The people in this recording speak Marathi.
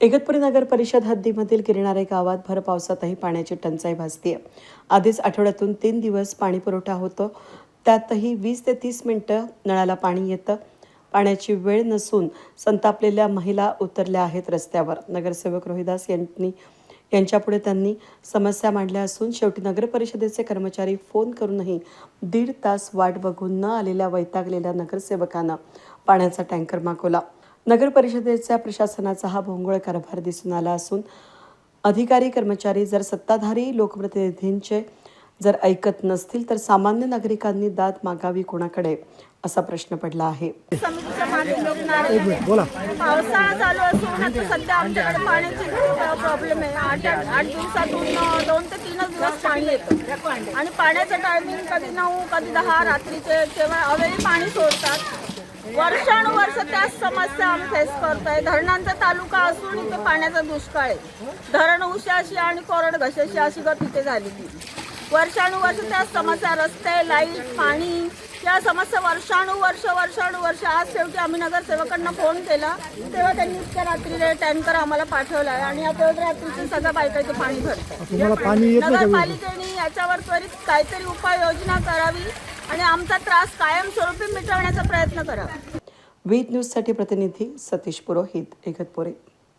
इगतपुरी नगर परिषद हद्दीमधील गिरणारे गावात भर पावसातही पाण्याची टंचाई भासते. आधीच आठवड्यातून 3 दिवस पाणी पुरवठा होतो. त्यातही 20 ते 30 मिनिटं नळाला पाणी येतं. पाण्याची वेळ नसून संतापलेल्या महिला उतरल्या आहेत रस्त्यावर. नगरसेवक रोहिदास यांच्यापुढे त्यांनी समस्या मांडल्या असून शेवटी नगर परिषदेचे कर्मचारी फोन करूनही 1.5 तास वाट बघून न आलेल्या वैतागलेल्या नगरसेवकांना पाण्याचा टँकर मागवला. नगर परिषदेच्या प्रशासनाचा हा भोंगळ कारभार दिसून आला असून अधिकारी कर्मचारी जर सत्ताधारी लोकप्रतिनिधींचे जर ऐकत नसतील तर सामान्य नागरिकांनी दाद मागावी कोणाकडे, असा प्रश्न पडला आहे. पावसाळा चालू असून आता सध्या आमच्याकडे पाण्याची प्रॉब्लेम आहे. आठ दिवसातून 2 ते 3 दिवस पाणी येतं आणि पाण्याचं टायमिंग कधी 9 कधी 10 रात्रीचे तेव्हा अवेळी पाणी सोडतात. वर्षानुवर्ष त्याच समस्या आम्ही फेस करतोय. धरणांचा तालुका असून इथे पाण्याचा दुष्काळ आहे. धरण उशाशी आणि कोरड घशाशी अशी गत इथे झालेली. वर्षानुवर्ष त्याच समस्या, रस्ते, लाईट, पाणी, या समस्या वर्षानुवर्ष. आज शेवटी आम्ही नगरसेवकांना फोन केला तेव्हा त्यांनी इतक्या रात्री टँकर आम्हाला पाठवला आहे आणि आता रात्रीचे सगळ्या बायकांचे पाणी भरतं. नगरपालिकेने याच्यावर त्वरित काहीतरी उपाययोजना करावी आणि आमचा त्रास कायमस्वरूपी मिटवण्याचा प्रयत्न करावा. वीज न्यूजसाठी प्रतिनिधी सतीश पुरोहित, इगतपुरी.